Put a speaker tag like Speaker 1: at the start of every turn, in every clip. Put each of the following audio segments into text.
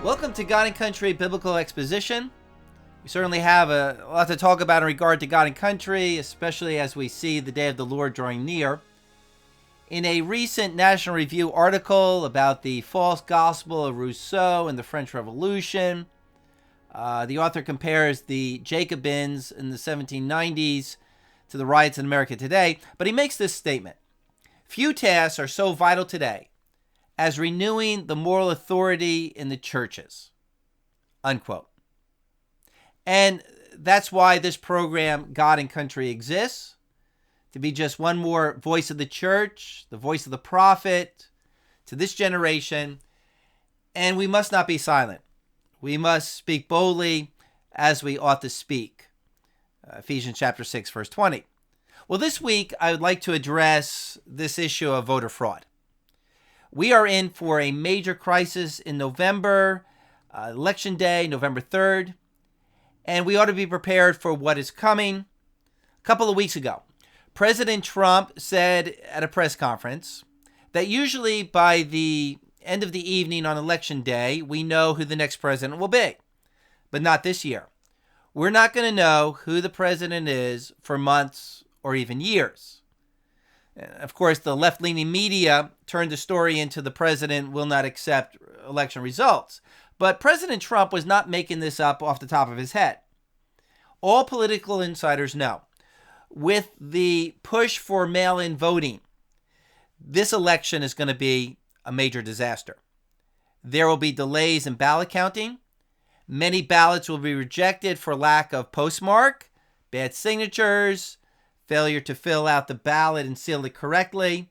Speaker 1: Welcome to God and Country Biblical Exposition. We certainly have a lot to talk about in regard to God and country, especially as we see the day of the Lord drawing near. In a recent National Review article about the false gospel of Rousseau and the French Revolution, the author compares the Jacobins in the 1790s to the riots in America today, but he makes this statement: few tasks are so vital today as renewing the moral authority in the churches, unquote. And that's why this program, God and Country, exists, to be just one more voice of the church, the voice of the prophet to this generation. And we must not be silent. We must speak boldly as we ought to speak. Ephesians chapter 6, verse 20. Well, this week, I would like to address this issue of voter fraud. We are in for a major crisis in November, Election Day, November 3rd, and we ought to be prepared for what is coming. A couple of weeks ago, President Trump said at a press conference that usually by the end of the evening on Election Day, we know who the next president will be, but not this year. We're not going to know who the president is for months or even years. Of course, the left-leaning media turned the story into the president will not accept election results. But President Trump was not making this up off the top of his head. All political insiders know, with the push for mail-in voting, this election is going to be a major disaster. There will be delays in ballot counting. Many ballots will be rejected for lack of postmark, bad signatures, failure to fill out the ballot and seal it correctly.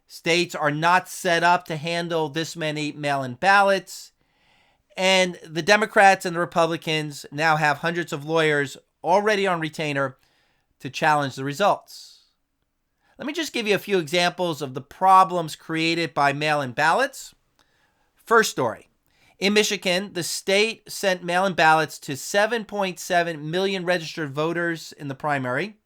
Speaker 1: States are not set up to handle this many mail-in ballots. And the Democrats and the Republicans now have hundreds of lawyers already on retainer to challenge the results. Let me just give you a few examples of the problems created by mail-in ballots. First story. In Michigan, the state sent mail-in ballots to 7.7 million registered voters in the primary.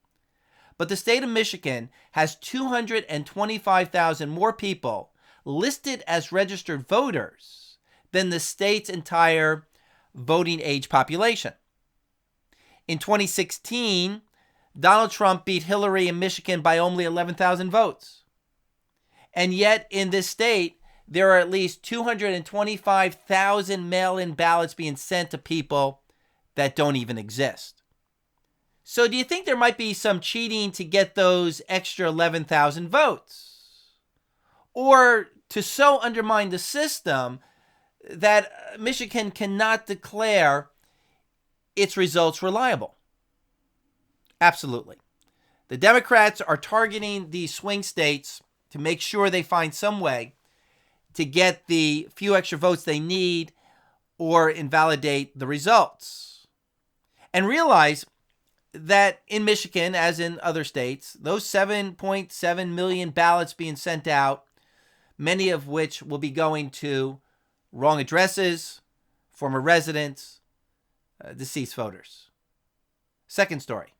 Speaker 1: But the state of Michigan has 225,000 more people listed as registered voters than the state's entire voting age population. In 2016, Donald Trump beat Hillary in Michigan by only 11,000 votes. And yet in this state, there are at least 225,000 mail-in ballots being sent to people that don't even exist. So do you think there might be some cheating to get those extra 11,000 votes? Or to so undermine the system that Michigan cannot declare its results reliable? Absolutely. The Democrats are targeting these swing states to make sure they find some way to get the few extra votes they need or invalidate the results. And realize that in Michigan, as in other states, those 7.7 million ballots being sent out, many of which will be going to wrong addresses, former residents, deceased voters. Second story.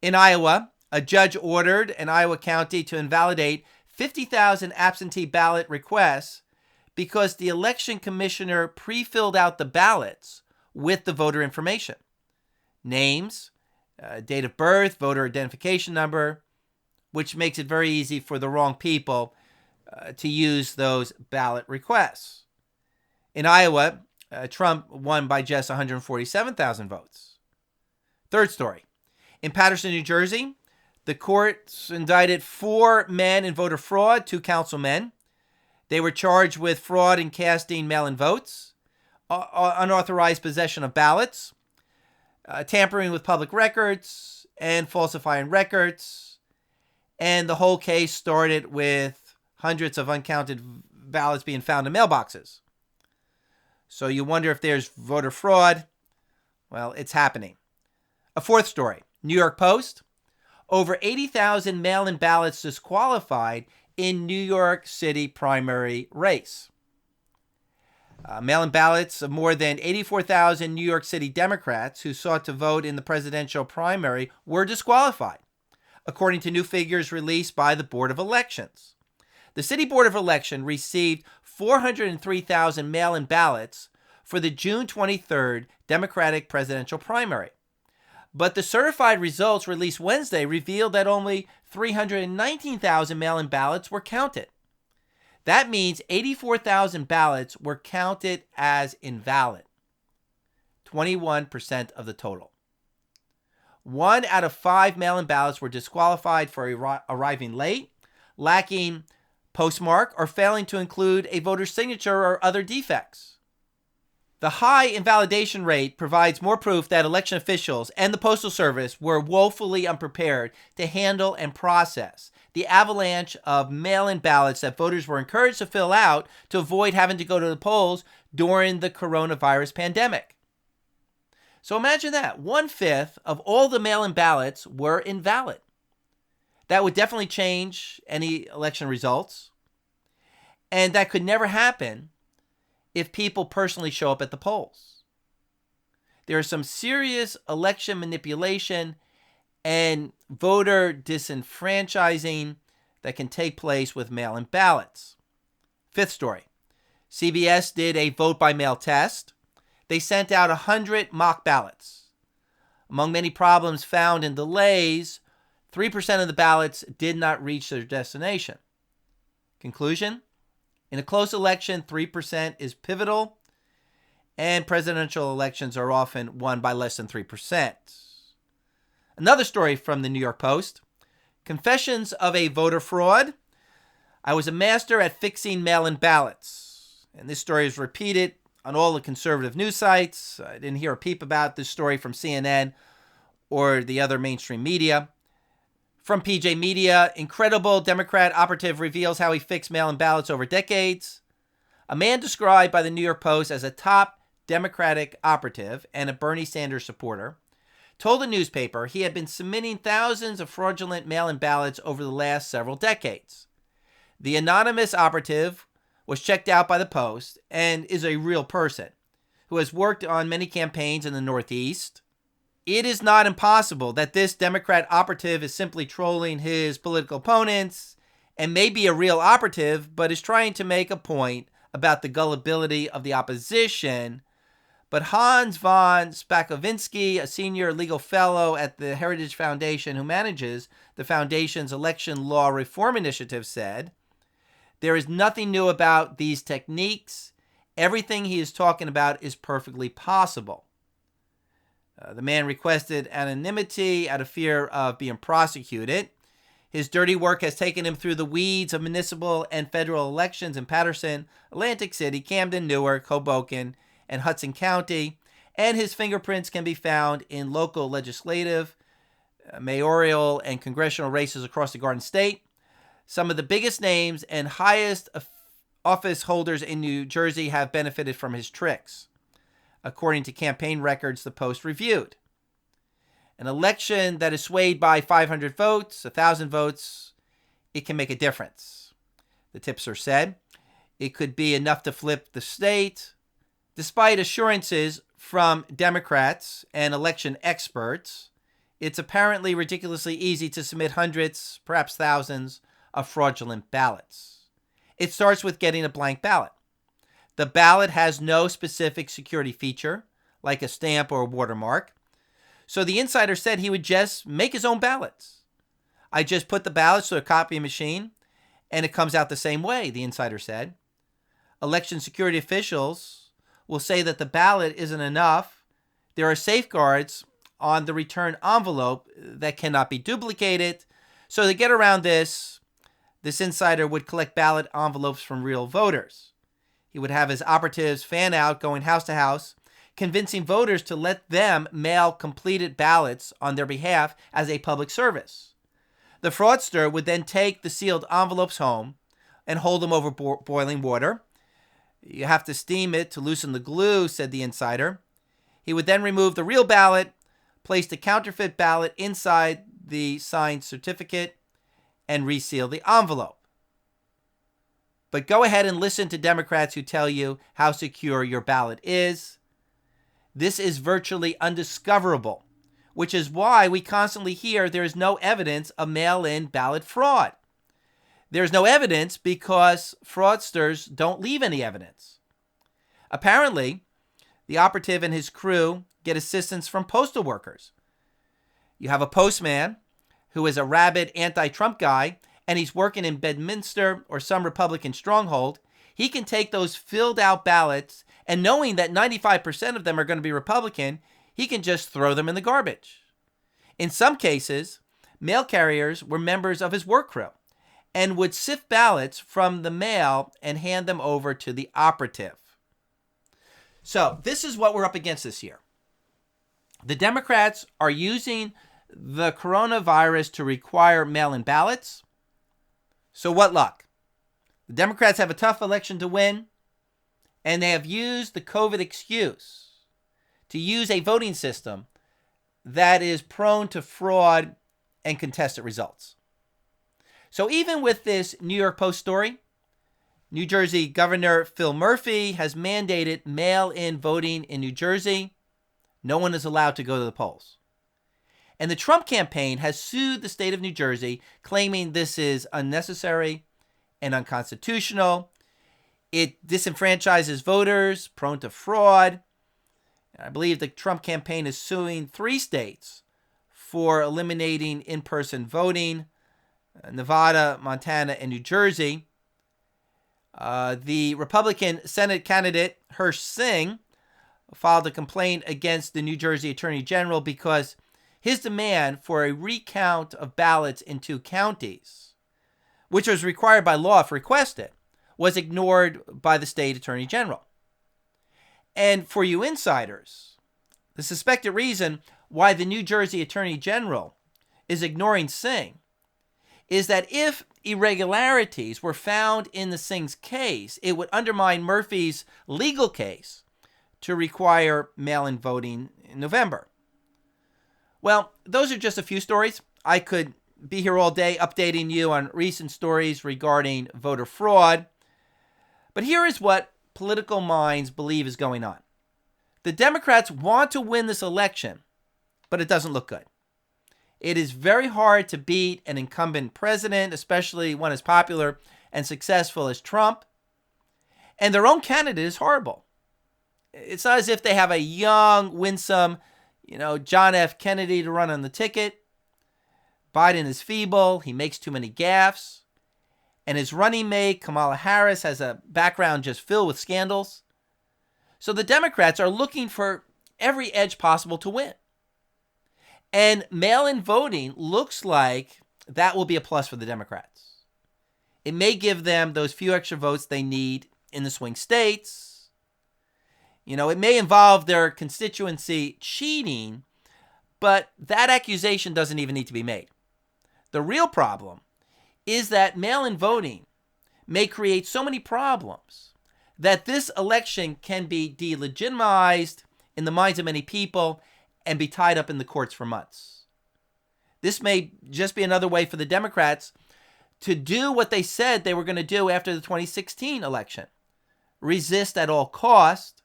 Speaker 1: In Iowa, a judge ordered an Iowa county to invalidate 50,000 absentee ballot requests because the election commissioner pre-filled out the ballots with the voter information. Names, date of birth, voter identification number, which makes it very easy for the wrong people to use those ballot requests. In Iowa, Trump won by just 147,000 votes. Third story. In Paterson, New Jersey, the courts indicted 4 men in voter fraud, 2 councilmen. They were charged with fraud in casting mail-in votes, unauthorized possession of ballots, tampering with public records, and falsifying records. And the whole case started with hundreds of uncounted ballots being found in mailboxes. So you wonder if there's voter fraud. Well, it's happening. A fourth story. New York Post. Over 80,000 mail-in ballots disqualified in New York City primary race. Mail-in ballots of more than 84,000 New York City Democrats who sought to vote in the presidential primary were disqualified, according to new figures released by the Board of Elections. The City Board of Election received 403,000 mail-in ballots for the June 23rd Democratic presidential primary. But the certified results released Wednesday revealed that only 319,000 mail-in ballots were counted. That means 84,000 ballots were counted as invalid, 21% of the total. 1 out of 5 mail-in ballots were disqualified for arriving late, lacking postmark, or failing to include a voter's signature or other defects. The high invalidation rate provides more proof that election officials and the Postal Service were woefully unprepared to handle and process the avalanche of mail-in ballots that voters were encouraged to fill out to avoid having to go to the polls during the coronavirus pandemic. So imagine that. 1/5 of all the mail-in ballots were invalid. That would definitely change any election results. And that could never happen if people personally show up at the polls. There is some serious election manipulation and voter disenfranchising that can take place with mail-in ballots. 5th story. CBS did a vote-by-mail test. They sent out 100 mock ballots. Among many problems found in delays, 3% of the ballots did not reach their destination. Conclusion? In a close election, 3% is pivotal, and presidential elections are often won by less than 3%. Another story from the New York Post. Confessions of a voter fraud. I was a master at fixing mail-in ballots. And this story is repeated on all the conservative news sites. I didn't hear a peep about this story from CNN or the other mainstream media. From PJ Media, incredible Democrat operative reveals how he fixed mail-in ballots over decades. A man described by the New York Post as a top Democratic operative and a Bernie Sanders supporter told the newspaper he had been submitting thousands of fraudulent mail-in ballots over the last several decades. The anonymous operative was checked out by the Post and is a real person who has worked on many campaigns in the Northeast. It is not impossible that this Democrat operative is simply trolling his political opponents and may be a real operative, but is trying to make a point about the gullibility of the opposition. But Hans von Spakovinsky, a senior legal fellow at the Heritage Foundation who manages the foundation's election law reform initiative, said, "There is nothing new about these techniques. Everything he is talking about is perfectly possible." The man requested anonymity out of fear of being prosecuted. His dirty work has taken him through the weeds of municipal and federal elections in Patterson, Atlantic City, Camden, Newark, Hoboken, and Hudson County, and his fingerprints can be found in local legislative, mayoral, and congressional races across the Garden State. Some of the biggest names and highest office holders in New Jersey have benefited from his tricks, according to campaign records the Post reviewed. An election that is swayed by 500 votes, 1,000 votes, it can make a difference. The tipster said it could be enough to flip the state. Despite assurances from Democrats and election experts, it's apparently ridiculously easy to submit hundreds, perhaps thousands, of fraudulent ballots. It starts with getting a blank ballot. The ballot has no specific security feature, like a stamp or a watermark. So the insider said he would just make his own ballots. I just put the ballots through a copy machine, and it comes out the same way, the insider said. Election security officials will say that the ballot isn't enough. There are safeguards on the return envelope that cannot be duplicated. So to get around this insider would collect ballot envelopes from real voters. He would have his operatives fan out, going house to house, convincing voters to let them mail completed ballots on their behalf as a public service. The fraudster would then take the sealed envelopes home and hold them over boiling water. You have to steam it to loosen the glue, said the insider. He would then remove the real ballot, place the counterfeit ballot inside the signed certificate, and reseal the envelope. But go ahead and listen to Democrats who tell you how secure your ballot is. This is virtually undiscoverable, which is why we constantly hear there is no evidence of mail-in ballot fraud. There's no evidence because fraudsters don't leave any evidence. Apparently, the operative and his crew get assistance from postal workers. You have a postman who is a rabid anti-Trump guy, and he's working in Bedminster or some Republican stronghold. He can take those filled out ballots, and knowing that 95% of them are going to be Republican, he can just throw them in the garbage. In some cases, mail carriers were members of his work crew and would sift ballots from the mail and hand them over to the operative. So this is what we're up against this year. The Democrats are using the coronavirus to require mail-in ballots. So what luck? The Democrats have a tough election to win, and they have used the COVID excuse to use a voting system that is prone to fraud and contested results. So even with this New York Post story, New Jersey Governor Phil Murphy has mandated mail-in voting in New Jersey. No one is allowed to go to the polls. And the Trump campaign has sued the state of New Jersey, claiming this is unnecessary and unconstitutional. It disenfranchises voters, prone to fraud. I believe the Trump campaign is suing 3 states for eliminating in-person voting: Nevada, Montana, and New Jersey. The Republican Senate candidate, Hirsch Singh, filed a complaint against the New Jersey Attorney General because his demand for a recount of ballots in 2 counties, which was required by law if requested, was ignored by the state Attorney General. And for you insiders, the suspected reason why the New Jersey Attorney General is ignoring Singh is that if irregularities were found in the Singh's case, it would undermine Murphy's legal case to require mail-in voting in November. Well, those are just a few stories. I could be here all day updating you on recent stories regarding voter fraud. But here is what political minds believe is going on. The Democrats want to win this election, but it doesn't look good. It is very hard to beat an incumbent president, especially one as popular and successful as Trump. And their own candidate is horrible. It's not as if they have a young, winsome, John F. Kennedy to run on the ticket. Biden is feeble. He makes too many gaffes. And his running mate, Kamala Harris, has a background just filled with scandals. So the Democrats are looking for every edge possible to win. And mail-in voting looks like that will be a plus for the Democrats. It may give them those few extra votes they need in the swing states. It may involve their constituency cheating, but that accusation doesn't even need to be made. The real problem is that mail-in voting may create so many problems that this election can be delegitimized in the minds of many people and be tied up in the courts for months. This may just be another way for the Democrats to do what they said they were going to do after the 2016 election: resist at all costs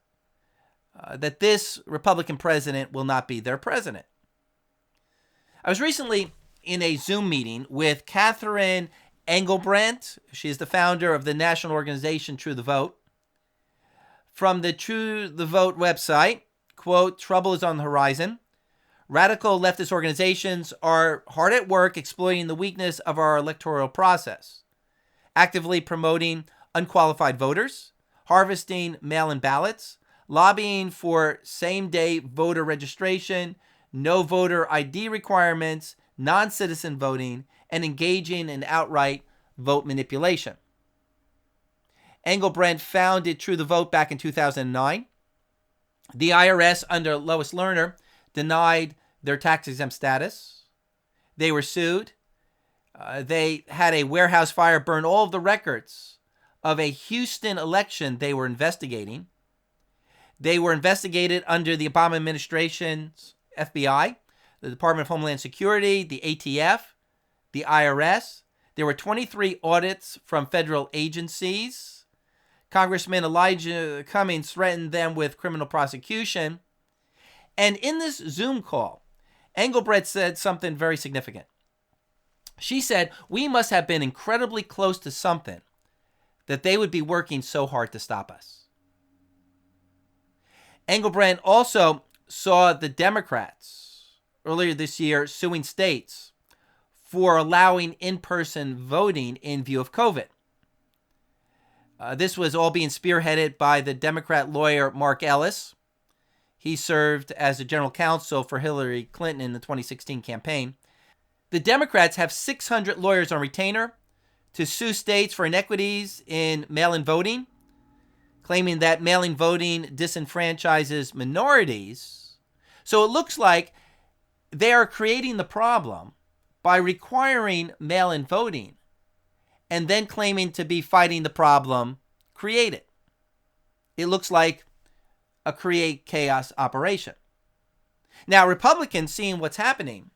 Speaker 1: that this Republican president will not be their president. I was recently in a Zoom meeting with Catherine Engelbrandt. She is the founder of the national organization True the Vote. From the True the Vote website, quote, "Trouble is on the horizon. Radical leftist organizations are hard at work exploiting the weakness of our electoral process, actively promoting unqualified voters, harvesting mail-in ballots, lobbying for same-day voter registration, no voter ID requirements, non-citizen voting, and engaging in outright vote manipulation." Engelbrandt founded True the Vote back in 2009. The IRS under Lois Lerner denied their tax-exempt status. They were sued. They had a warehouse fire burn all of the records of a Houston election they were investigating. They were investigated under the Obama administration's FBI, the Department of Homeland Security, the ATF, the IRS. There were 23 audits from federal agencies. Congressman Elijah Cummings threatened them with criminal prosecution. And in this Zoom call, Engelbrecht said something very significant. She said, "We must have been incredibly close to something that they would be working so hard to stop us." Engelbrecht also saw the Democrats earlier this year suing states for allowing in-person voting in view of COVID. This was all being spearheaded by the Democrat lawyer Mark Ellis. He served as the general counsel for Hillary Clinton in the 2016 campaign. The Democrats have 600 lawyers on retainer to sue states for inequities in mail-in voting, claiming that mail-in voting disenfranchises minorities. So it looks like they are creating the problem by requiring mail-in voting and then claiming to be fighting the problem created. It looks like a create chaos operation. Now, Republicans, seeing what's happening,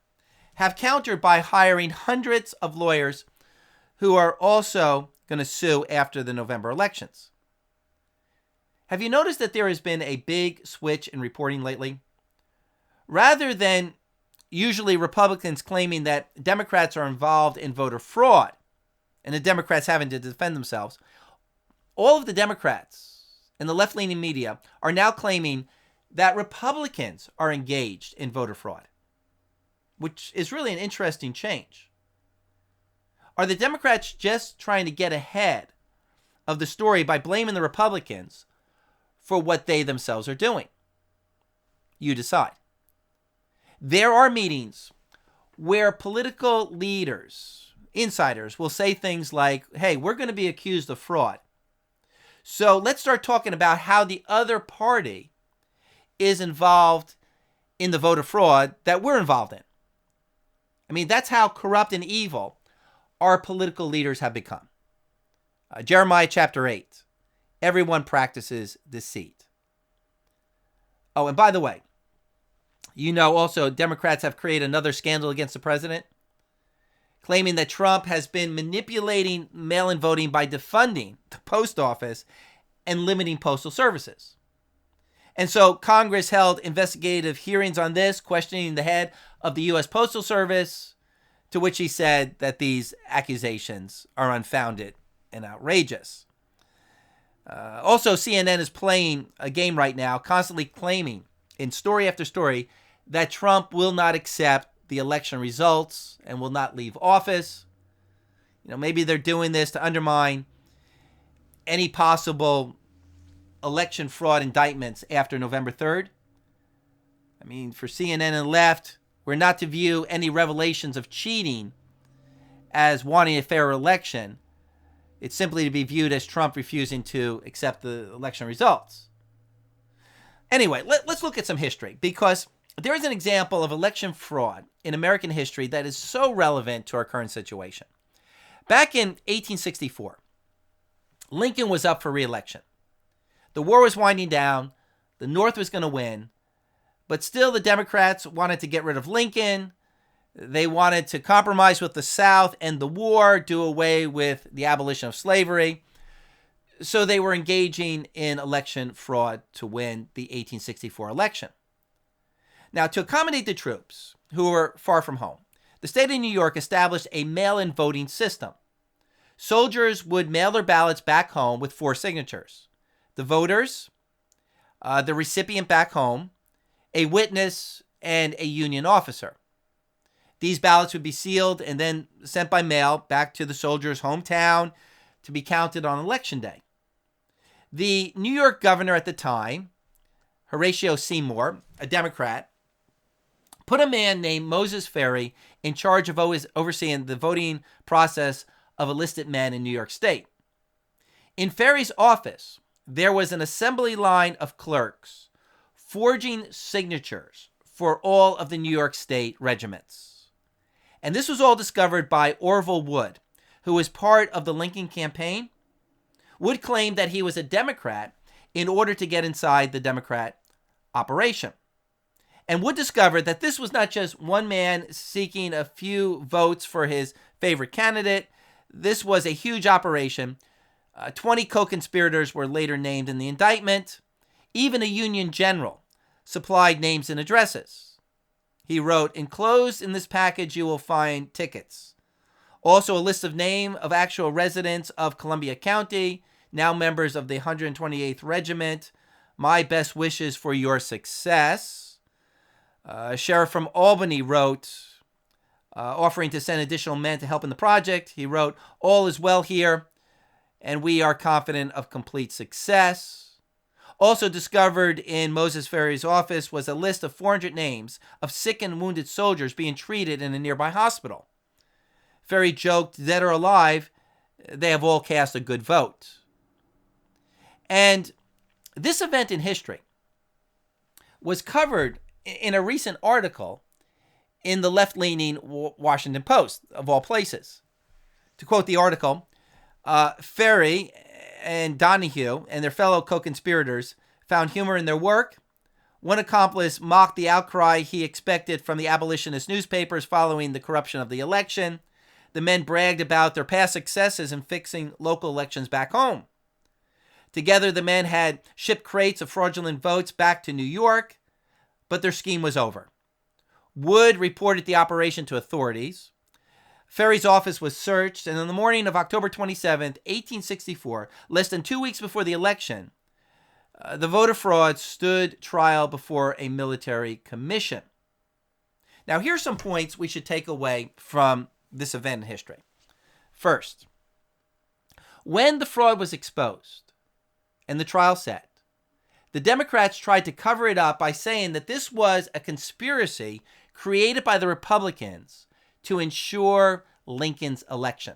Speaker 1: have countered by hiring hundreds of lawyers who are also going to sue after the November elections. Have you noticed that there has been a big switch in reporting lately? Rather than usually Republicans claiming that Democrats are involved in voter fraud and the Democrats having to defend themselves, all of the Democrats and the left-leaning media are now claiming that Republicans are engaged in voter fraud, which is really an interesting change. Are the Democrats just trying to get ahead of the story by blaming the Republicans for what they themselves are doing? You decide. There are meetings where political leaders, insiders, will say things like, hey, we're going to be accused of fraud. So let's start talking about how the other party is involved in the voter fraud that we're involved in. I mean, that's how corrupt and evil our political leaders have become. Jeremiah chapter 8. Everyone practices deceit. Oh, and by the way, you know also Democrats have created another scandal against the president, claiming that Trump has been manipulating mail-in voting by defunding the post office and limiting postal services. And so Congress held investigative hearings on this, questioning the head of the U.S. Postal Service, to which he said that these accusations are unfounded and outrageous. Also, CNN is playing a game right now, constantly claiming in story after story that Trump will not accept the election results and will not leave office. You know, maybe they're doing this to undermine any possible election fraud indictments after November 3rd. I mean, for CNN and left, we're not to view any revelations of cheating as wanting a fair election. It's simply to be viewed as Trump refusing to accept the election results. Anyway, let's look at some history, because there is an example of election fraud in American history that is so relevant to our current situation. Back in 1864, Lincoln was up for re-election. The war was winding down. The North was going to win. But still, the Democrats wanted to get rid of Lincoln. They wanted to compromise with the South, end the war, do away with the abolition of slavery. So they were engaging in election fraud to win the 1864 election. Now, to accommodate the troops who were far from home, the state of New York established a mail-in voting system. Soldiers would mail their ballots back home with 4 signatures: the voters, the recipient back home, a witness, and a Union officer. These ballots would be sealed and then sent by mail back to the soldier's hometown to be counted on Election Day. The New York governor at the time, Horatio Seymour, a Democrat, put a man named Moses Ferry in charge of overseeing the voting process of enlisted men in New York State. In Ferry's office, there was an assembly line of clerks forging signatures for all of the New York State regiments. And this was all discovered by Orville Wood, who was part of the Lincoln campaign. Wood claimed that he was a Democrat in order to get inside the Democrat operation. And Wood discovered that this was not just one man seeking a few votes for his favorite candidate. This was a huge operation. 20 co-conspirators were later named in the indictment. Even a Union general supplied names and addresses. He wrote, "Enclosed in this package you will find tickets. Also a list of name of actual residents of Columbia County, now members of the 128th Regiment, My best wishes for your success. A sheriff from Albany wrote, offering to send additional men to help in the project. He wrote, all is well here, and we are confident of complete success. Also discovered in Moses Ferry's office was a list of 400 names of sick and wounded soldiers being treated in a nearby hospital. Ferry joked, dead or alive, they have all cast a good vote. And this event in history was covered in a recent article in the left-leaning Washington Post, of all places. To quote the article, Ferry and Donahue and their fellow co-conspirators found humor in their work. One accomplice mocked the outcry he expected from the abolitionist newspapers following the corruption of the election. The men bragged about their past successes in fixing local elections back home. Together, the men had shipped crates of fraudulent votes back to New York, but their scheme was over. Wood reported the operation to authorities. Ferry's office was searched, and on the morning of October 27, 1864, less than 2 weeks before the election, the voter fraud stood trial before a military commission. Now, here's some points we should take away from this event in history. First, when the fraud was exposed and the trial set, the Democrats tried to cover it up by saying that this was a conspiracy created by the Republicans to ensure Lincoln's election.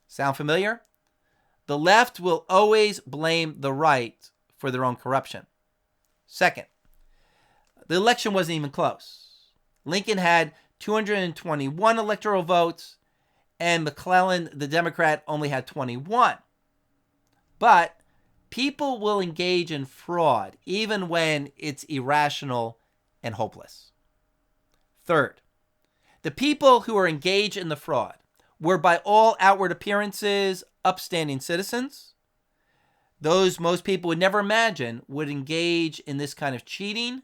Speaker 1: Sound familiar? The left will always blame the right for their own corruption. Second, the election wasn't even close. Lincoln had 221 electoral votes, and McClellan, the Democrat, only had 21. But people will engage in fraud even when it's irrational and hopeless. Third, the people who are engaged in the fraud were by all outward appearances upstanding citizens. Those most people would never imagine would engage in this kind of cheating.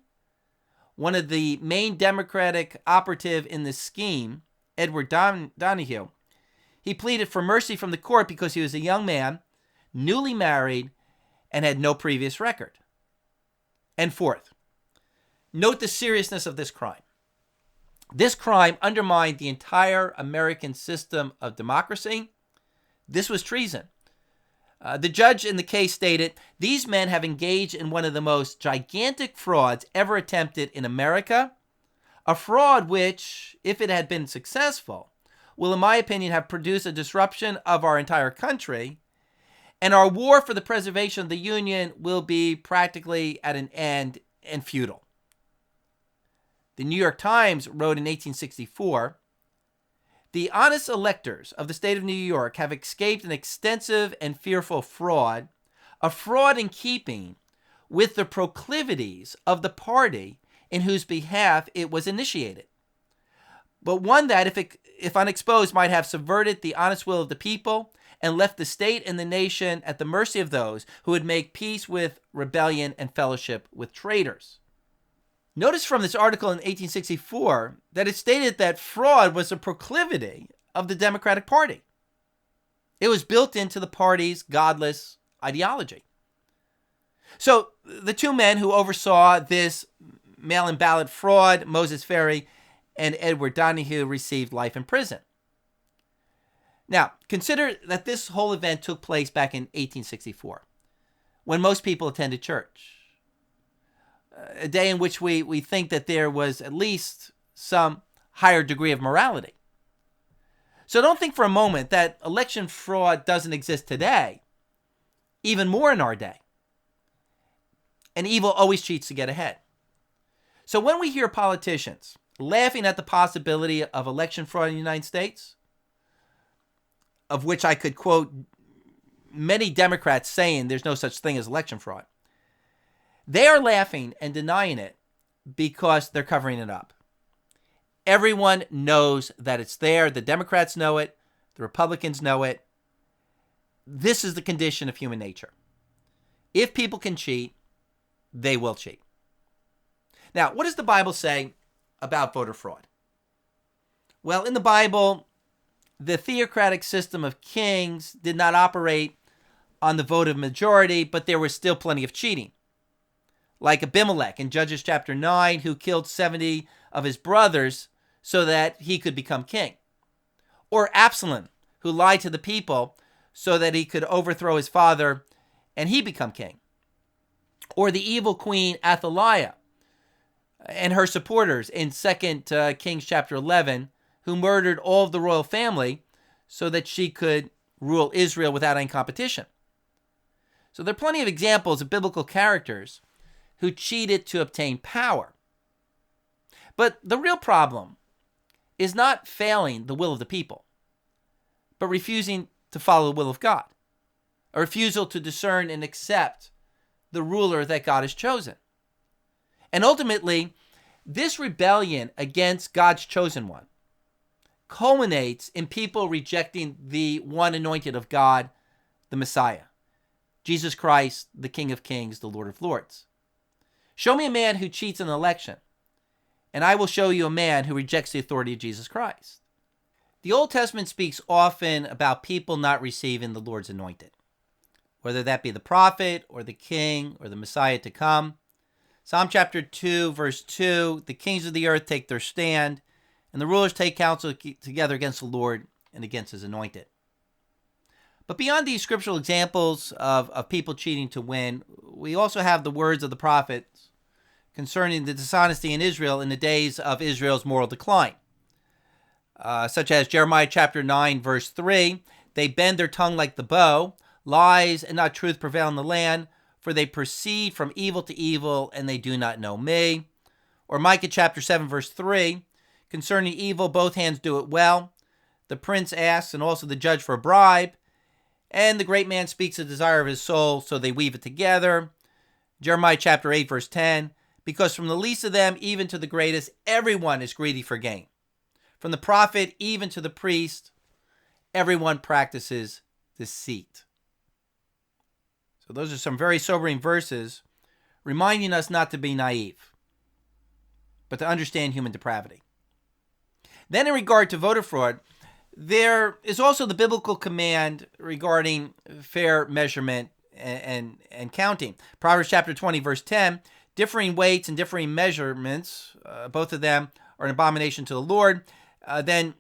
Speaker 1: One of the main Democratic operative in this scheme, Edward Donahue, he pleaded for mercy from the court because he was a young man, newly married, and had no previous record. And fourth, note the seriousness of this crime. This crime undermined the entire American system of democracy. This was treason. The judge in the case stated, these men have engaged in one of the most gigantic frauds ever attempted in America, a fraud which, if it had been successful, will, in my opinion, have produced a disruption of our entire country, and our war for the preservation of the Union will be practically at an end and futile. The New York Times wrote in 1864, the honest electors of the state of New York have escaped an extensive and fearful fraud, a fraud in keeping with the proclivities of the party in whose behalf it was initiated, but one that, if unexposed, might have subverted the honest will of the people and left the state and the nation at the mercy of those who would make peace with rebellion and fellowship with traitors. Notice from this article in 1864 that it stated that fraud was a proclivity of the Democratic Party. It was built into the party's godless ideology. So the two men who oversaw this mail-in ballot fraud, Moses Ferry and Edward Donahue, received life in prison. Now, consider that this whole event took place back in 1864, when most people attended church. A day in which we think that there was at least some higher degree of morality. So don't think for a moment that election fraud doesn't exist today, even more in our day. And evil always cheats to get ahead. So when we hear politicians laughing at the possibility of election fraud in the United States, of which I could quote many Democrats saying there's no such thing as election fraud, they are laughing and denying it because they're covering it up. Everyone knows that it's there. The Democrats know it. The Republicans know it. This is the condition of human nature. If people can cheat, they will cheat. Now, what does the Bible say about voter fraud? Well, in the Bible, the theocratic system of kings did not operate on the vote of majority, but there was still plenty of cheating. like Abimelech in Judges chapter 9, who killed 70 of his brothers so that he could become king. Or Absalom, who lied to the people so that he could overthrow his father and he become king. Or the evil queen Athaliah and her supporters in 2 Kings chapter 11, who murdered all of the royal family so that she could rule Israel without any competition. So there are plenty of examples of biblical characters who cheated to obtain power. But the real problem is not failing the will of the people, but refusing to follow the will of God, a refusal to discern and accept the ruler that God has chosen. And ultimately, this rebellion against God's chosen one culminates in people rejecting the one anointed of God, the Messiah, Jesus Christ, the King of Kings, the Lord of Lords. Show me a man who cheats an election, and I will show you a man who rejects the authority of Jesus Christ. The Old Testament speaks often about people not receiving the Lord's anointed, whether that be the prophet or the king or the Messiah to come. Psalm chapter 2, verse 2, the kings of the earth take their stand, and the rulers take counsel together against the Lord and against his anointed. But beyond these scriptural examples of people cheating to win, we also have the words of the prophets concerning the dishonesty in Israel in the days of Israel's moral decline. Such as Jeremiah chapter 9, verse 3, they bend their tongue like the bow, lies and not truth prevail in the land, for they proceed from evil to evil, and they do not know me. Or Micah chapter 7, verse 3, concerning evil, both hands do it well. The prince asks, and also the judge for a bribe, and the great man speaks the desire of his soul, so they weave it together. Jeremiah chapter 8, verse 10, because from the least of them, even to the greatest, everyone is greedy for gain. From the prophet even to the priest, everyone practices deceit. So those are some very sobering verses reminding us not to be naive, but to understand human depravity. Then in regard to voter fraud, there is also the biblical command regarding fair measurement and counting. Proverbs chapter 20, verse 10, differing weights and differing measurements, both of them are an abomination to the Lord. Then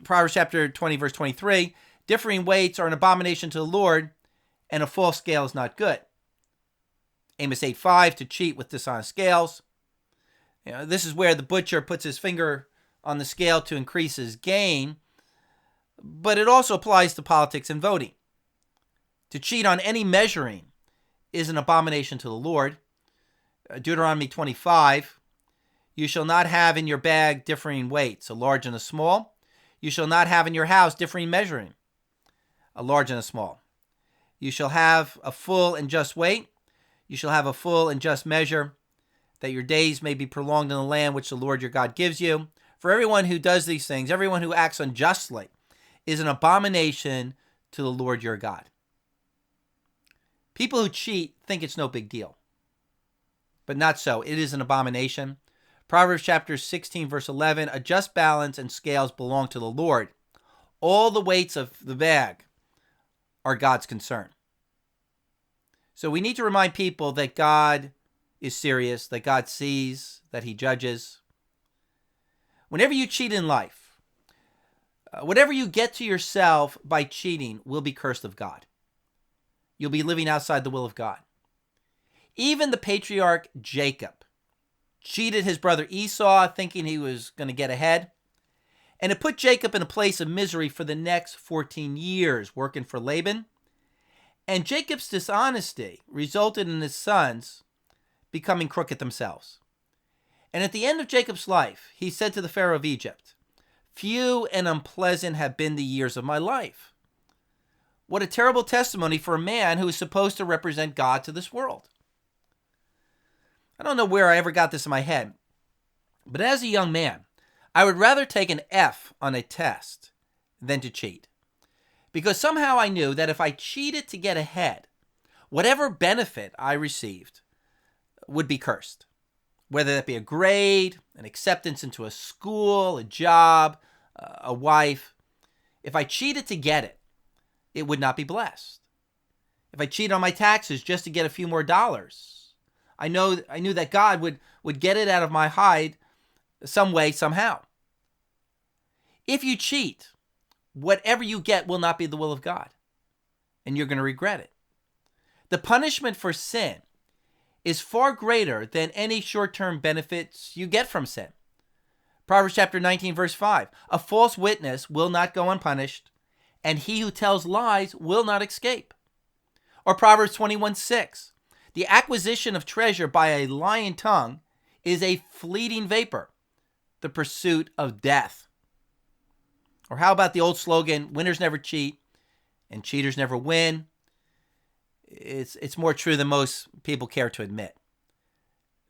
Speaker 1: Proverbs chapter 20, verse 23, differing weights are an abomination to the Lord, and a false scale is not good. Amos 8:5, to cheat with dishonest scales. This is where the butcher puts his finger on the scale to increase his gain, but it also applies to politics and voting. To cheat on any measuring is an abomination to the Lord. Deuteronomy 25, you shall not have in your bag differing weights, a large and a small. You shall not have in your house differing measuring, a large and a small. You shall have a full and just weight. You shall have a full and just measure, that your days may be prolonged in the land which the Lord your God gives you. For everyone who does these things, everyone who acts unjustly, is an abomination to the Lord your God. People who cheat think it's no big deal, but not so. It is an abomination. Proverbs chapter 16, verse 11, a just balance and scales belong to the Lord. All the weights of the bag are God's concern. So we need to remind people that God is serious, that God sees, that he judges. Whenever you cheat in life, whatever you get to yourself by cheating will be cursed of God. You'll be living outside the will of God. Even the patriarch Jacob cheated his brother Esau, thinking he was going to get ahead. And it put Jacob in a place of misery for the next 14 years, working for Laban. And Jacob's dishonesty resulted in his sons becoming crooked themselves. And at the end of Jacob's life, he said to the Pharaoh of Egypt, few and unpleasant have been the years of my life. What a terrible testimony for a man who is supposed to represent God to this world. I don't know where I ever got this in my head, but as a young man, I would rather take an F on a test than to cheat. Because somehow I knew that if I cheated to get ahead, whatever benefit I received would be cursed. Whether that be a grade, an acceptance into a school, a job, a wife. If I cheated to get it, it would not be blessed. If I cheated on my taxes just to get a few more dollars, I knew that God would get it out of my hide some way, somehow. If you cheat, whatever you get will not be the will of God, and you're going to regret it. The punishment for sin is far greater than any short-term benefits you get from sin. Proverbs chapter 19, verse 5, a false witness will not go unpunished, and he who tells lies will not escape. Or Proverbs 21, 6, the acquisition of treasure by a lying tongue is a fleeting vapor, the pursuit of death. Or how about the old slogan, winners never cheat and cheaters never win? It's more true than most people care to admit,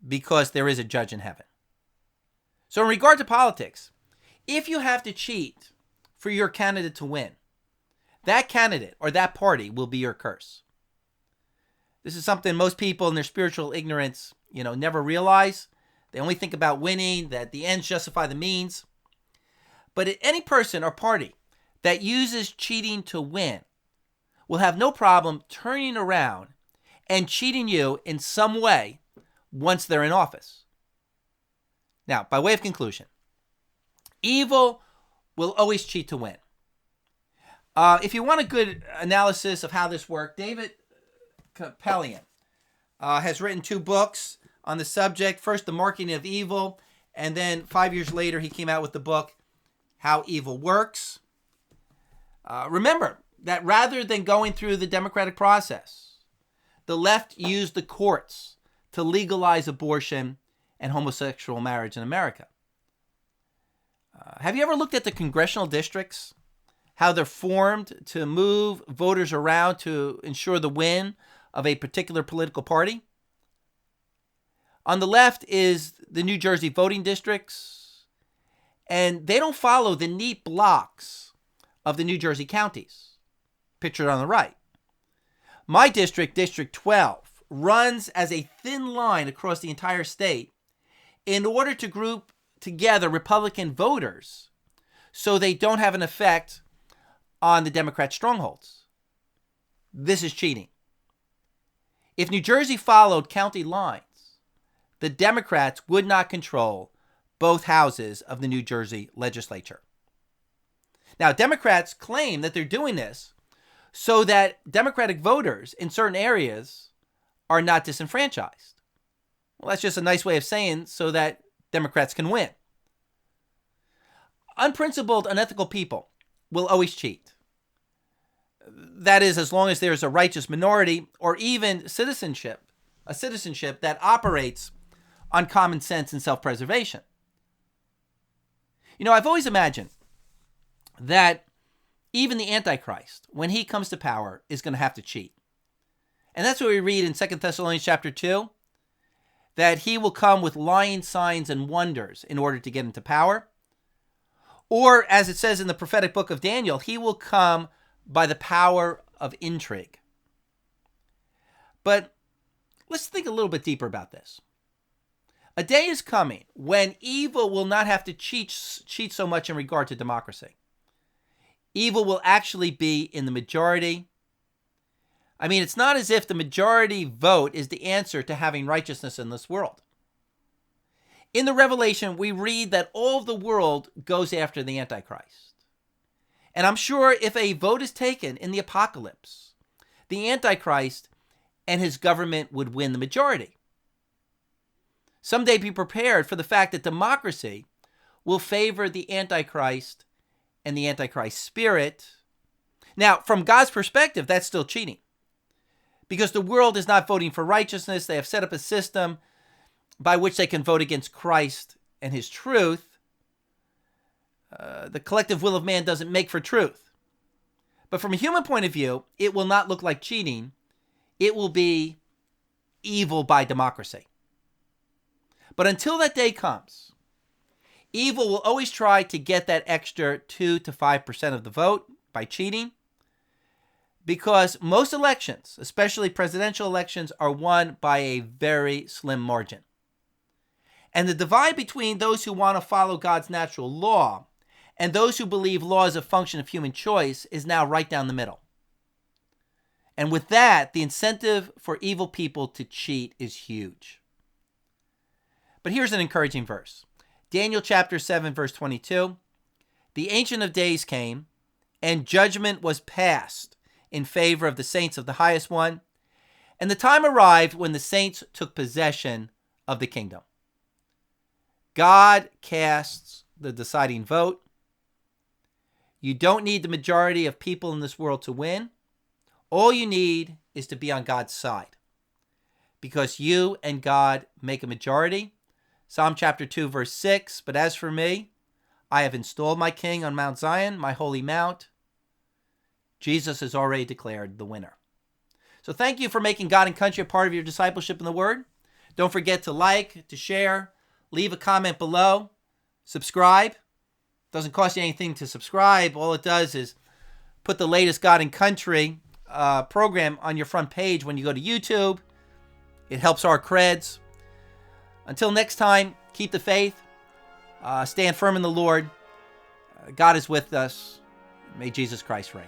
Speaker 1: because there is a judge in heaven. So in regard to politics, if you have to cheat for your candidate to win, that candidate or that party will be your curse. This is something most people in their spiritual ignorance, never realize. They only think about winning, that the ends justify the means. But any person or party that uses cheating to win will have no problem turning around and cheating you in some way once they're in office. Now, by way of conclusion, evil will always cheat to win. If you want a good analysis of how this worked, David Kapelian has written 2 books on the subject. First, The Marketing of Evil, and then 5 years later, he came out with the book, How Evil Works. Remember that rather than going through the democratic process, the left used the courts to legalize abortion and homosexual marriage in America. Have you ever looked at the congressional districts? How they're formed to move voters around to ensure the win of a particular political party? On the left is the New Jersey voting districts, and they don't follow the neat blocks of the New Jersey counties, pictured on the right. My district, District 12, runs as a thin line across the entire state in order to group together Republican voters so they don't have an effect on the Democrat strongholds. This is cheating. If New Jersey followed county lines, the Democrats would not control both houses of the New Jersey legislature. Now, Democrats claim that they're doing this so that Democratic voters in certain areas are not disenfranchised. Well, that's just a nice way of saying so that Democrats can win. Unprincipled, unethical people will always cheat. That is, as long as there's a righteous minority or even a citizenship that operates on common sense and self-preservation. I've always imagined that even the Antichrist, when he comes to power, is going to have to cheat. And that's what we read in 2 Thessalonians chapter 2, that he will come with lying signs and wonders in order to get into power. Or, as it says in the prophetic book of Daniel, he will come by the power of intrigue. But let's think a little bit deeper about this. A day is coming when evil will not have to cheat so much in regard to democracy. Evil will actually be in the majority. I mean, it's not as if the majority vote is the answer to having righteousness in this world. In the Revelation, we read that all of the world goes after the Antichrist. And I'm sure if a vote is taken in the apocalypse, the Antichrist and his government would win the majority. Someday be prepared for the fact that democracy will favor the Antichrist and the Antichrist spirit. Now, from God's perspective, that's still cheating, because the world is not voting for righteousness. They have set up a system by which they can vote against Christ and his truth. The collective will of man doesn't make for truth. But from a human point of view, it will not look like cheating. It will be evil by democracy. But until that day comes, evil will always try to get that extra 2 to 5% of the vote by cheating, because most elections, especially presidential elections, are won by a very slim margin. And the divide between those who want to follow God's natural law and those who believe law is a function of human choice is now right down the middle. And with that, the incentive for evil people to cheat is huge. But here's an encouraging verse. Daniel chapter 7, verse 22. The Ancient of Days came, and judgment was passed in favor of the saints of the highest one. And the time arrived when the saints took possession of the kingdom. God casts the deciding vote. You don't need the majority of people in this world to win. All you need is to be on God's side, because you and God make a majority. Psalm chapter 2, verse 6, but as for me, I have installed my king on Mount Zion, my holy mount. Jesus has already declared the winner. So thank you for making God and country a part of your discipleship in the Word. Don't forget to like, to share, leave a comment below, subscribe. Doesn't cost you anything to subscribe. All it does is put the latest God and country program on your front page when you go to YouTube. It helps our creds. Until next time, keep the faith. Stand firm in the Lord. God is with us. May Jesus Christ reign.